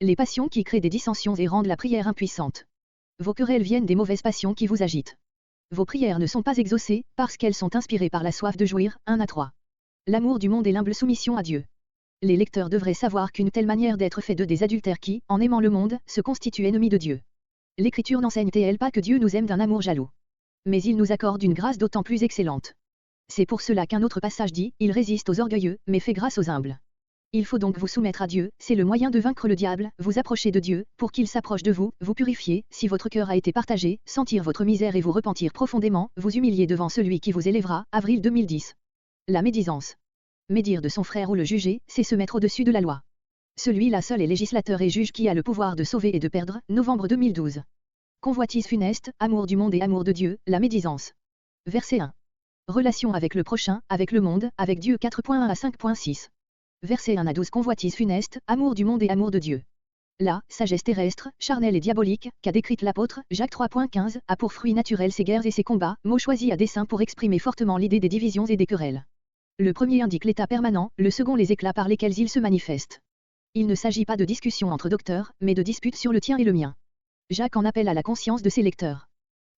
Les passions qui créent des dissensions et rendent la prière impuissante. Vos querelles viennent des mauvaises passions qui vous agitent. Vos prières ne sont pas exaucées, parce qu'elles sont inspirées par la soif de jouir, 1 à 3. L'amour du monde et l'humble soumission à Dieu. Les lecteurs devraient savoir qu'une telle manière d'être fait d'eux des adultères qui, en aimant le monde, se constituent ennemis de Dieu. L'Écriture n'enseigne-t-elle pas que Dieu nous aime d'un amour jaloux? Mais il nous accorde une grâce d'autant plus excellente. C'est pour cela qu'un autre passage dit, il résiste aux orgueilleux, mais fait grâce aux humbles. Il faut donc vous soumettre à Dieu, c'est le moyen de vaincre le diable, vous approcher de Dieu, pour qu'il s'approche de vous, vous purifier, si votre cœur a été partagé, sentir votre misère et vous repentir profondément, vous humilier devant celui qui vous élèvera, avril 2010. La médisance. Médire de son frère ou le juger, c'est se mettre au-dessus de la loi. Celui-là seul est législateur et juge qui a le pouvoir de sauver et de perdre, novembre 2012. Convoitise funeste, amour du monde et amour de Dieu, la médisance. Verset 1. Relation avec le prochain, avec le monde, avec Dieu 4.1 à 5.6. Verset 1 à 12. Convoitise funeste, amour du monde et amour de Dieu. La sagesse terrestre, charnelle et diabolique, qu'a décrite l'apôtre, Jacques 3.15, a pour fruit naturel ses guerres et ses combats, mots choisis à dessein pour exprimer fortement l'idée des divisions et des querelles. Le premier indique l'état permanent, le second les éclats par lesquels ils se manifestent. Il ne s'agit pas de discussion entre docteurs, mais de disputes sur le tien et le mien. Jacques en appelle à la conscience de ses lecteurs.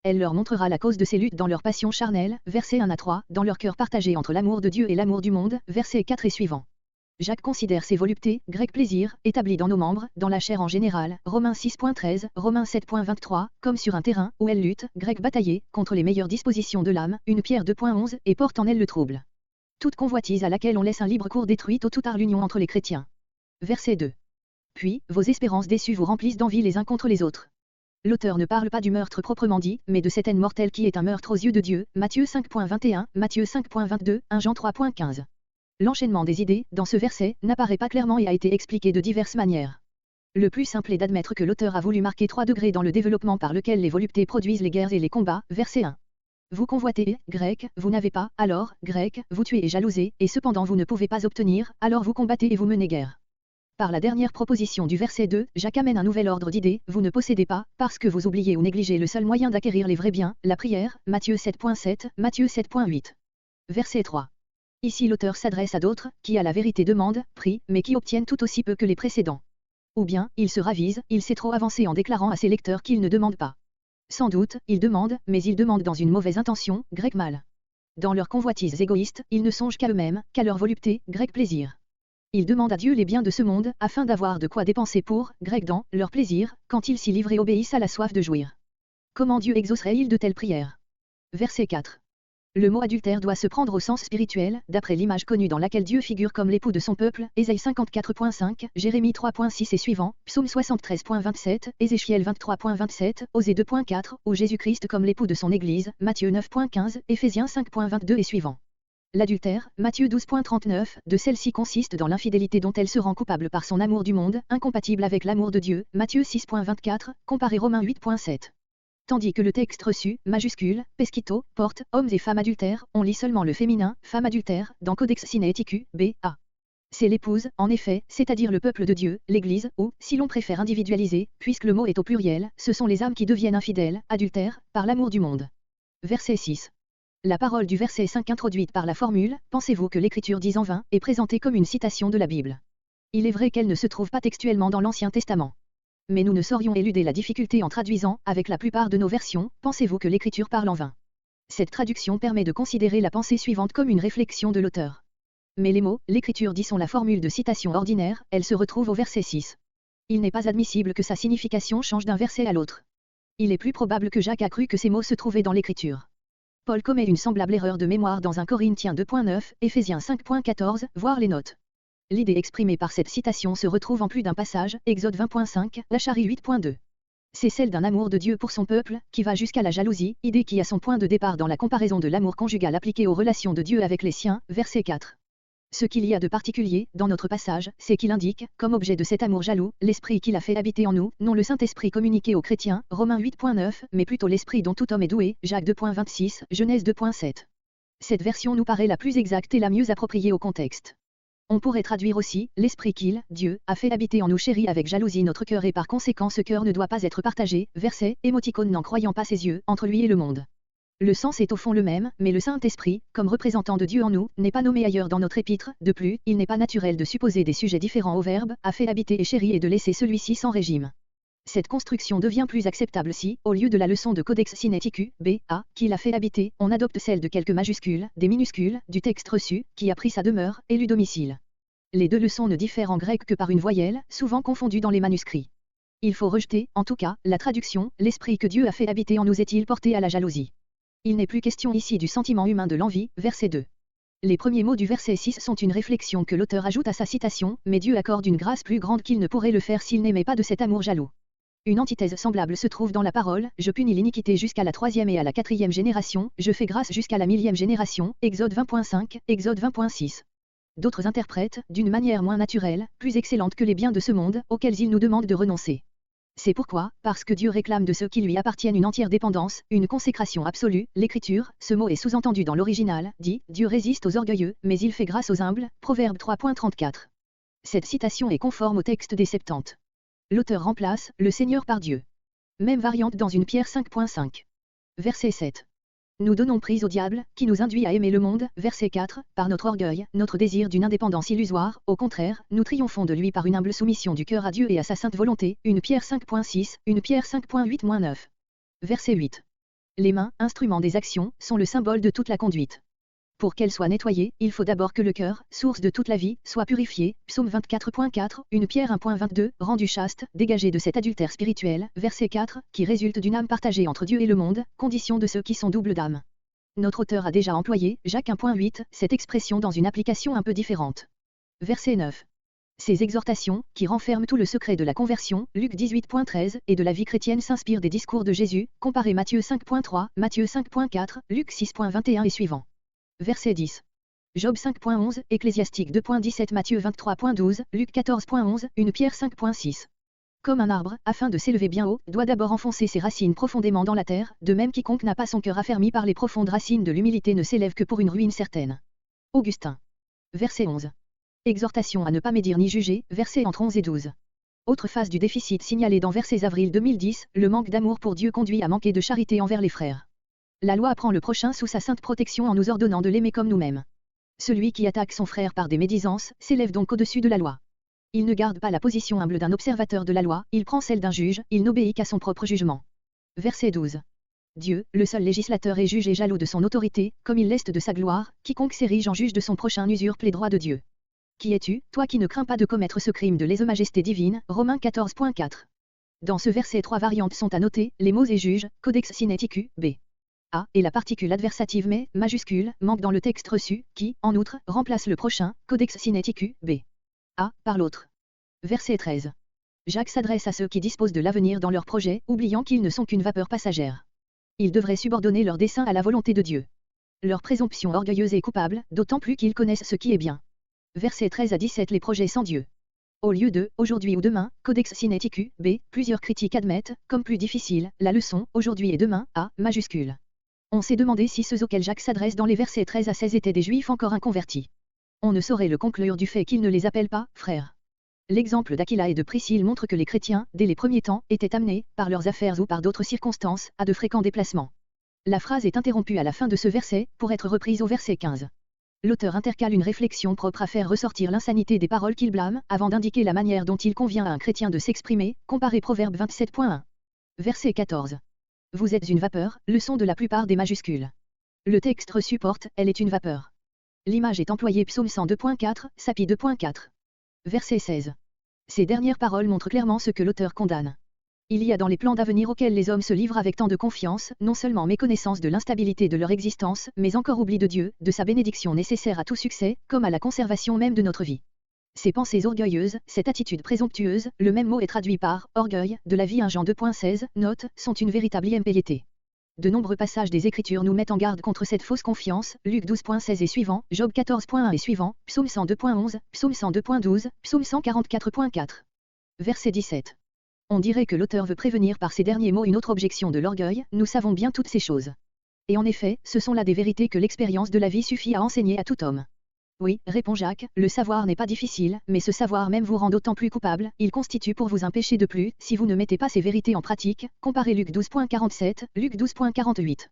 Elle leur montrera la cause de ces luttes dans leur passion charnelle, versets 1 à 3, dans leur cœur partagé entre l'amour de Dieu et l'amour du monde, versets 4 et suivants. Jacques considère ces voluptés, grec plaisir, établies dans nos membres, dans la chair en général, Romains 6.13, Romains 7.23, comme sur un terrain, où elles luttent, grec batailler, contre les meilleures dispositions de l'âme, une Pierre 2.11, et portent en elles le trouble. Toute convoitise à laquelle on laisse un libre cours détruit tôt ou tard l'union entre les chrétiens. Verset 2. Puis, vos espérances déçues vous remplissent d'envie les uns contre les autres. L'auteur ne parle pas du meurtre proprement dit, mais de cette haine mortelle qui est un meurtre aux yeux de Dieu, Matthieu 5.21, Matthieu 5.22, 1 Jean 3.15. L'enchaînement des idées, dans ce verset, n'apparaît pas clairement et a été expliqué de diverses manières. Le plus simple est d'admettre que l'auteur a voulu marquer 3 degrés dans le développement par lequel les voluptés produisent les guerres et les combats, verset 1. Vous convoitez, grec, vous n'avez pas, alors, grec, vous tuez et jalousez, et cependant vous ne pouvez pas obtenir, alors vous combattez et vous menez guerre. Par la dernière proposition du verset 2, Jacques amène un nouvel ordre d'idées, vous ne possédez pas, parce que vous oubliez ou négligez le seul moyen d'acquérir les vrais biens, la prière, Matthieu 7.7, Matthieu 7.8. Verset 3. Ici l'auteur s'adresse à d'autres, qui à la vérité demandent, prient, mais qui obtiennent tout aussi peu que les précédents. Ou bien, il se ravise, il s'est trop avancé en déclarant à ses lecteurs qu'il ne demande pas. Sans doute, ils demandent, mais ils demandent dans une mauvaise intention, grec mal. Dans leurs convoitises égoïstes, ils ne songent qu'à eux-mêmes, qu'à leur volupté, grec plaisir. Ils demandent à Dieu les biens de ce monde, afin d'avoir de quoi dépenser pour, grec dans, leur plaisir, quand ils s'y livrent et obéissent à la soif de jouir. Comment Dieu exaucerait-il de telles prières? Verset 4. Le mot adultère doit se prendre au sens spirituel, d'après l'image connue dans laquelle Dieu figure comme l'époux de son peuple, Ésaïe 54.5, Jérémie 3.6 et suivants, Psaume 73.27, Ézéchiel 23.27, Osée 2.4, ou Jésus-Christ comme l'époux de son Église, Matthieu 9.15, Éphésiens 5.22 et suivants. L'adultère, Matthieu 12.39, de celle-ci consiste dans l'infidélité dont elle se rend coupable par son amour du monde, incompatible avec l'amour de Dieu, Matthieu 6.24, comparé Romains 8.7. Tandis que le texte reçu, majuscule, pesquito, porte, hommes et femmes adultères, on lit seulement le féminin, femme adultère, dans Codex Sinaiticus, B.A. C'est l'épouse, en effet, c'est-à-dire le peuple de Dieu, l'Église, ou, si l'on préfère individualiser, puisque le mot est au pluriel, ce sont les âmes qui deviennent infidèles, adultères, par l'amour du monde. Verset 6. La parole du verset 5 introduite par la formule « Pensez-vous que l'Écriture dise en vain » est présentée comme une citation de la Bible. Il est vrai qu'elle ne se trouve pas textuellement dans l'Ancien Testament. Mais nous ne saurions éluder la difficulté en traduisant, avec la plupart de nos versions, « Pensez-vous que l'Écriture parle en vain » Cette traduction permet de considérer la pensée suivante comme une réflexion de l'auteur. Mais les mots « l'Écriture dit » sont la formule de citation ordinaire, elle se retrouve au verset 6. Il n'est pas admissible que sa signification change d'un verset à l'autre. Il est plus probable que Jacques a cru que ces mots se trouvaient dans l'Écriture. Paul commet une semblable erreur de mémoire dans 1 Corinthiens 2.9, Éphésiens 5.14, voir les notes. L'idée exprimée par cette citation se retrouve en plus d'un passage, Exode 20.5, Zacharie 8.2. C'est celle d'un amour de Dieu pour son peuple, qui va jusqu'à la jalousie, idée qui a son point de départ dans la comparaison de l'amour conjugal appliqué aux relations de Dieu avec les siens, verset 4. Ce qu'il y a de particulier, dans notre passage, c'est qu'il indique, comme objet de cet amour jaloux, l'esprit qu'il a fait habiter en nous, non le Saint-Esprit communiqué aux chrétiens, Romains 8.9, mais plutôt l'esprit dont tout homme est doué, Jacques 2.26, Genèse 2.7. Cette version nous paraît la plus exacte et la mieux appropriée au contexte. On pourrait traduire aussi, l'esprit qu'il, Dieu, a fait habiter en nous chérit avec jalousie notre cœur et par conséquent ce cœur ne doit pas être partagé, verset, émoticône n'en croyant pas ses yeux, entre lui et le monde. Le sens est au fond le même, mais le Saint-Esprit, comme représentant de Dieu en nous, n'est pas nommé ailleurs dans notre épître. De plus, il n'est pas naturel de supposer des sujets différents au verbe, a fait habiter et chéri et de laisser celui-ci sans régime. Cette construction devient plus acceptable si, au lieu de la leçon de Codex Sinaiticus, B, A, qui l'a fait habiter, on adopte celle de quelques majuscules, des minuscules, du texte reçu, qui a pris sa demeure, élu domicile. Les deux leçons ne diffèrent en grec que par une voyelle, souvent confondue dans les manuscrits. Il faut rejeter, en tout cas, la traduction, l'esprit que Dieu a fait habiter en nous est-il porté à la jalousie. Il n'est plus question ici du sentiment humain de l'envie, verset 2. Les premiers mots du verset 6 sont une réflexion que l'auteur ajoute à sa citation, mais Dieu accorde une grâce plus grande qu'il ne pourrait le faire s'il n'aimait pas de cet amour jaloux. Une antithèse semblable se trouve dans la parole, je punis l'iniquité jusqu'à la 3e et à la 4e génération, je fais grâce jusqu'à la 1000e génération, Exode 20.5, Exode 20.6. D'autres interprètent, d'une manière moins naturelle, plus excellente que les biens de ce monde, auxquels il nous demande de renoncer. C'est pourquoi, parce que Dieu réclame de ceux qui lui appartiennent une entière dépendance, une consécration absolue, l'Écriture, ce mot est sous-entendu dans l'original, dit, Dieu résiste aux orgueilleux, mais il fait grâce aux humbles, Proverbe 3.34. Cette citation est conforme au texte des Septante. L'auteur remplace, le Seigneur par Dieu. Même variante dans une Pierre 5.5. Verset 7. Nous donnons prise au diable, qui nous induit à aimer le monde, verset 4, par notre orgueil, notre désir d'une indépendance illusoire, au contraire, nous triomphons de lui par une humble soumission du cœur à Dieu et à sa sainte volonté, une Pierre 5.6, une Pierre 5.8-9. Verset 8. Les mains, instruments des actions, sont le symbole de toute la conduite. Pour qu'elle soit nettoyée, il faut d'abord que le cœur, source de toute la vie, soit purifié, psaume 24.4, une Pierre 1.22, rendu chaste, dégagé de cet adultère spirituel, verset 4, qui résulte d'une âme partagée entre Dieu et le monde, condition de ceux qui sont doubles d'âme. Notre auteur a déjà employé, Jacques 1.8, cette expression dans une application un peu différente. Verset 9. Ces exhortations, qui renferment tout le secret de la conversion, Luc 18.13, et de la vie chrétienne s'inspirent des discours de Jésus, comparez Matthieu 5.3, Matthieu 5.4, Luc 6.21 et suivants. Verset 10. Job 5.11, Ecclésiastique 2.17, Matthieu 23.12, Luc 14.11, une Pierre 5.6. Comme un arbre, afin de s'élever bien haut, doit d'abord enfoncer ses racines profondément dans la terre, de même quiconque n'a pas son cœur affermi par les profondes racines de l'humilité ne s'élève que pour une ruine certaine. Augustin. Verset 11. Exhortation à ne pas médire ni juger, versets entre 11 et 12. Autre phase du déficit signalé dans versets avril 2010, le manque d'amour pour Dieu conduit à manquer de charité envers les frères. La loi apprend le prochain sous sa sainte protection en nous ordonnant de l'aimer comme nous-mêmes. Celui qui attaque son frère par des médisances, s'élève donc au-dessus de la loi. Il ne garde pas la position humble d'un observateur de la loi, il prend celle d'un juge, il n'obéit qu'à son propre jugement. Verset 12. Dieu, le seul législateur est juge et jaloux de son autorité, comme il leste de sa gloire, quiconque s'érige en juge de son prochain usurpe les droits de Dieu. Qui es-tu, toi qui ne crains pas de commettre ce crime de lèse-majesté divine, Romains 14.4. Dans ce verset 3 variantes sont à noter, les mots et juges, Codex Sinaiticus, B. A, et la particule adversative mais, majuscule, manque dans le texte reçu, qui, en outre, remplace le prochain, Codex Sinaiticus, B. A, par l'autre. Verset 13. Jacques s'adresse à ceux qui disposent de l'avenir dans leurs projets, oubliant qu'ils ne sont qu'une vapeur passagère. Ils devraient subordonner leur dessein à la volonté de Dieu. Leur présomption orgueilleuse est coupable, d'autant plus qu'ils connaissent ce qui est bien. Versets 13 à 17 Les projets sans Dieu. Au lieu de, aujourd'hui ou demain, Codex Sinaiticus, B, plusieurs critiques admettent, comme plus difficile, la leçon, aujourd'hui et demain, A, majuscule. On s'est demandé si ceux auxquels Jacques s'adresse dans les versets 13 à 16 étaient des juifs encore inconvertis. On ne saurait le conclure du fait qu'il ne les appelle pas frères. L'exemple d'Aquila et de Priscille montre que les chrétiens, dès les premiers temps, étaient amenés, par leurs affaires ou par d'autres circonstances, à de fréquents déplacements. La phrase est interrompue à la fin de ce verset, pour être reprise au verset 15. L'auteur intercale une réflexion propre à faire ressortir l'insanité des paroles qu'il blâme, avant d'indiquer la manière dont il convient à un chrétien de s'exprimer, comparez Proverbe 27.1. Verset 14. Vous êtes une vapeur, leçon de la plupart des majuscules. Le texte reçu porte, elle est une vapeur. L'image est employée Psaume 102.4, Sapi 2.4. Verset 16. Ces dernières paroles montrent clairement ce que l'auteur condamne. Il y a dans les plans d'avenir auxquels les hommes se livrent avec tant de confiance, non seulement méconnaissance de l'instabilité de leur existence, mais encore oubli de Dieu, de sa bénédiction nécessaire à tout succès, comme à la conservation même de notre vie. Ces pensées orgueilleuses, cette attitude présomptueuse, le même mot est traduit par « orgueil » de la vie 1 Jean 2.16, note, sont une véritable impiété. De nombreux passages des Écritures nous mettent en garde contre cette fausse confiance, Luc 12.16 et suivant, Job 14.1 et suivant, Psaume 102.11, Psaume 102.12, Psaume 144.4. Verset 17. On dirait que l'auteur veut prévenir par ces derniers mots une autre objection de l'orgueil, nous savons bien toutes ces choses. Et en effet, ce sont là des vérités que l'expérience de la vie suffit à enseigner à tout homme. Oui, répond Jacques, le savoir n'est pas difficile, mais ce savoir même vous rend d'autant plus coupable, il constitue pour vous un péché de plus, si vous ne mettez pas ces vérités en pratique, comparez Luc 12.47, Luc 12.48.